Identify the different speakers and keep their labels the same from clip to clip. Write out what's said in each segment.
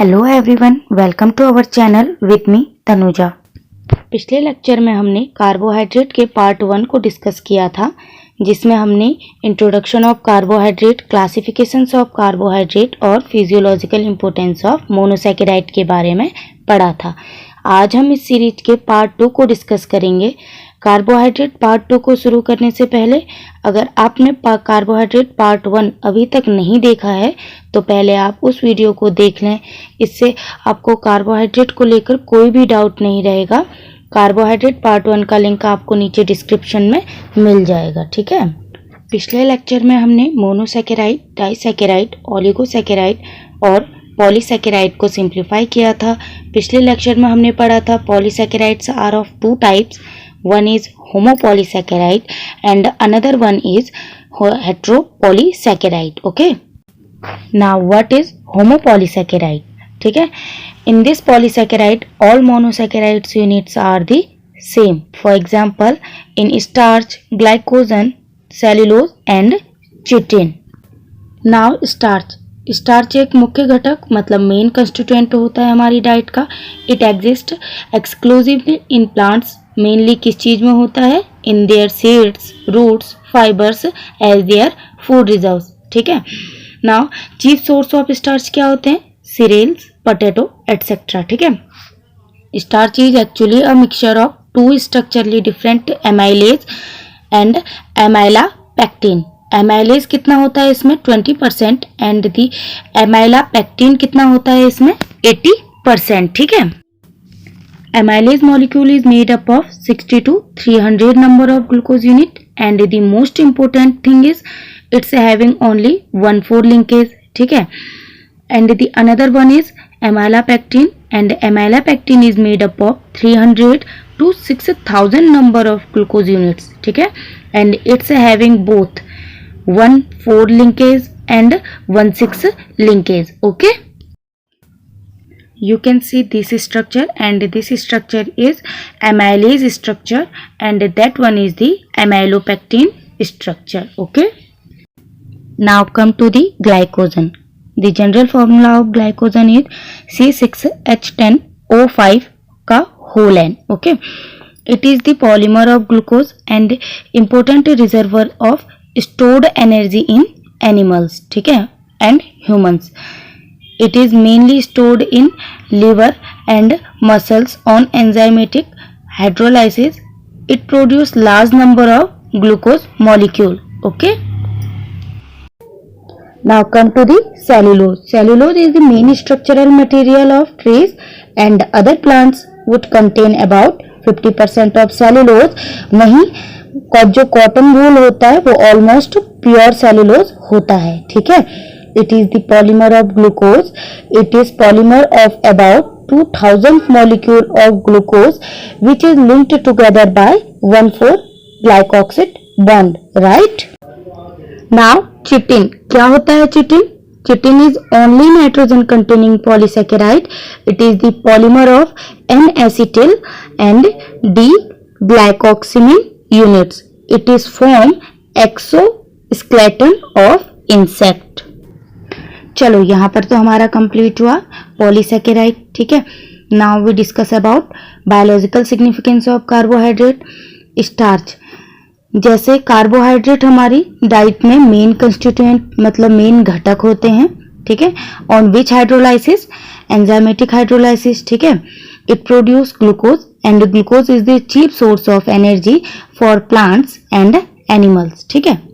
Speaker 1: Hello everyone, welcome to our channel with me Tanuja. पिछले lecture में हमने कार्बोहाइड्रेट के पार्ट 1 को डिस्कस किया था, जिसमें हमने introduction of carbohydrate, classifications of carbohydrate और फिजियोलॉजिकल इंपॉर्टेंस ऑफ मोनोसैकेराइड के बारे में पढ़ा था। आज हम इस सीरीज के पार्ट 2 को डिस्कस करेंगे। कार्बोहाइड्रेट पार्ट 2 को शुरू करने से पहले अगर आपने कार्बोहाइड्रेट पार्ट 1 अभी तक नहीं देखा है तो पहले आप उस वीडियो को देख लें। इससे आपको कार्बोहाइड्रेट को लेकर कोई भी डाउट नहीं रहेगा। कार्बोहाइड्रेट पार्ट 1 का लिंक आपको नीचे डिस्क्रिप्शन में मिल जाएगा, ठीक है। पिछले लेक्चर में हमने मोनोसैकेराइड, डाइसैकेराइड, ओलिगोसैकेराइड और पॉलीसैकेराइड को सिंप्लीफाई किया था। पिछले लेक्चर में हमने पढ़ा था polysaccharides are of two types, one is homopolysaccharide and another one is heteropolysaccharide. Okay, now what is homopolysaccharide? ठीक है, in this polysaccharide all monosaccharides units are the same. For example, in starch, glycogen, cellulose and chitin. Now starch एक मुख्य घटक मतलब main constituent होता है हमारी diet का। It exist exclusively in plants. Mainly किस चीज में होता है? In their seeds, roots, fibres as their food reserves, ठीक है। Now chief source of starch क्या होते हैं? सीरियल्स, पोटैटो एटसेट्रा, ठीक है। Starch is actually a mixture of two structurally different amylose and amylopectin. Amylose कितना होता है इसमें? 20% एंड दी एमाइलापेक्टिन कितना होता है इसमें? 80%, ठीक है। Amylase molecule is made up of 60 to 300 number of glucose unit and the most important thing is it's having only 1,4 linkage, ठीक है। And the another one is amylapectin and amylapectin is made up of 300 to 6,000 number of glucose units, ठीक है। And it's having both 1,4 linkage and 1,6 linkage, okay। You can see this structure and this structure is amylase structure and that one is the amylopectin structure, okay. Now come to the glycogen. The general formula of glycogen is C6H10O5 का whole n, okay. It is the polymer of glucose and important reservoir of stored energy in animals, ठीक है, and humans. It is mainly stored in liver and muscles on enzymatic hydrolysis. It produces large number of glucose molecule. Okay. Now come to the cellulose. Cellulose is the main structural material of trees and other plants would contain about 50% of cellulose. वहीं जो cotton wool होता है वो almost pure cellulose होता है, ठीक है। It is the polymer of glucose. It is polymer of about 2000 molecule of glucose which is linked together by 1,4 glycoxide bond, right? Now chitin. क्या होता है chitin? Chitin is only nitrogen containing polysaccharide. It is the polymer of N-acetyl and D-glycoxamine units. It is form exoskeleton of insect. चलो यहाँ पर तो हमारा complete हुआ polysaccharide, ठीक है। Now we discuss about biological significance of carbohydrate. Starch, जैसे carbohydrate हमारी डाइट में मेन कंस्टिट्यूएंट मतलब मेन घटक होते हैं, ठीक है। On which hydrolysis? Enzymatic hydrolysis, ठीक है। It produce glucose and glucose is the chief source of energy for plants and animals, ठीक है।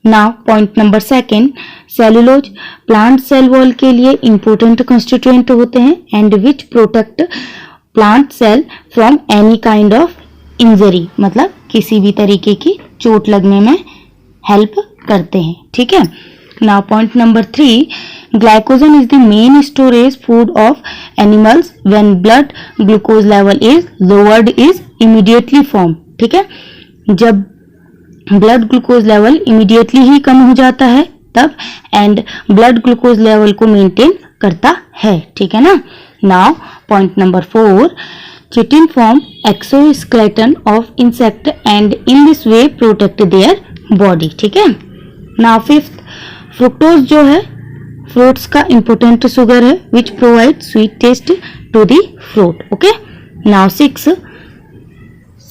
Speaker 1: Now point number 2, cellulose plant cell wall के लिए इंपोर्टेंट कंस्टिट्यूएंट होते हैं and which protect plant cell from any kind of injury, मतलब किसी भी तरीके की चोट लगने में हेल्प करते हैं, ठीक है। Now point number 3, glycogen is the main storage food of animals when blood glucose level is lowered is immediately form, ठीक है। जब ब्लड ग्लूकोज लेवल इमीडिएटली ही कम हो जाता है तब एंड ब्लड ग्लूकोज लेवल को मेंटेन करता है, ठीक है ना। Now point number 4, chitin form exoskeleton of insect and in this way protect their body, ठीक है। नाउ 5th, फ्रुक्टोज जो है फ्रूट्स का इंपोर्टेंट शुगर है which provide sweet taste to the fruit. Okay, now 6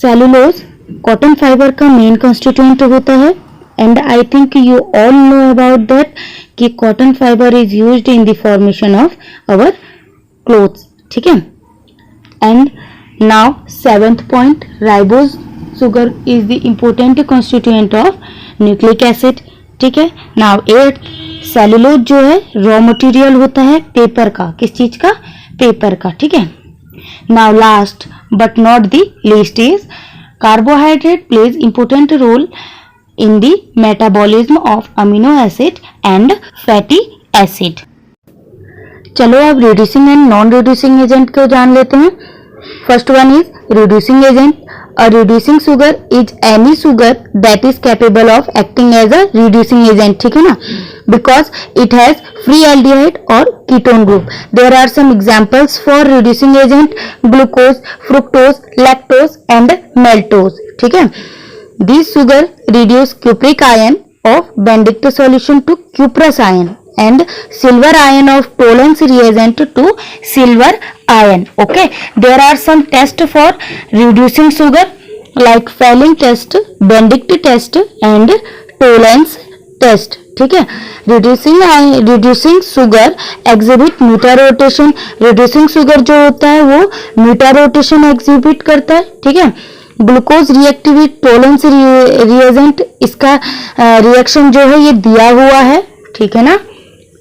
Speaker 1: cellulose cotton fibre का main constituent होता है and I think you all know about that कि cotton fibre is used in the formation of our clothes. ठीक है. And now 7th point ribose sugar is the important constituent of nucleic acid. ठीक है. Now 8th cellulose जो है raw material होता है paper का. किस चीज का? पेपर का. ठीक है. Now last but not the least is carbohydrate plays important role in the metabolism of amino acid and fatty acid. चलो अब reducing and non reducing agent को जान लेते हैं. First one is reducing agent. A reducing sugar is any sugar that is capable of acting as a reducing agent. ठीक है ना, because it has free aldehyde or ketone group. There are some examples for reducing agent: glucose, fructose, lactose and maltose. ठीक है. These sugar reduce cupric ion of Benedict solution to cuprous ion and silver ion of Tollens reagent to silver ion. Okay, there are some tests for reducing sugar like Fehling test, Benedict test and Tollens test. ठीक है. reducing sugar exhibit meter rotation. reducing sugar जो होता है वो meter rotation exhibit करता है. ठीक है. Glucose reactive with Tollens reagent, इसका रिएक्शन जो है ये दिया हुआ है. ठीक है ना.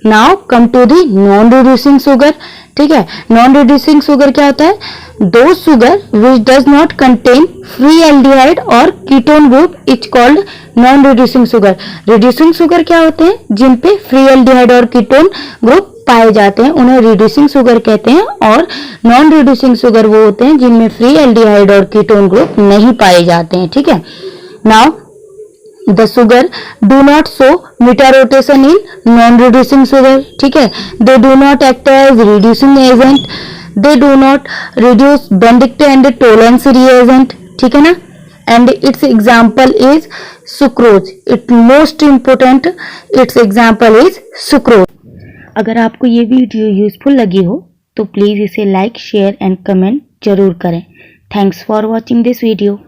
Speaker 1: Now come to the non reducing sugar. ठीक है. नॉन रिड्यूसिंग शुगर क्या होता है? दो sugar which does not contain free aldehyde और ketone group is called non reducing sugar. Reducing sugar क्या होते हैं? जिन पे फ्री एल्डिहाइड और कीटोन ग्रुप पाए जाते हैं उन्हें रिड्यूसिंग शुगर कहते हैं, और नॉन रिड्यूसिंग शुगर वो होते हैं जिनमें फ्री एल्डिहाइड और कीटोन ग्रुप नहीं पाए जाते हैं. ठीक है. Now the sugar do not show mutarotation in non reducing sugar. ठीक है. They do not act as reducing agent. They do not reduce Benedict and Tollens reagent. ठीक है ना. And its example is sucrose. It most important its example is sucrose. अगर आपको ये video useful लगी हो तो प्लीज़ इसे लाइक, शेयर एंड कमेंट जरूर करें. Thanks for watching this video.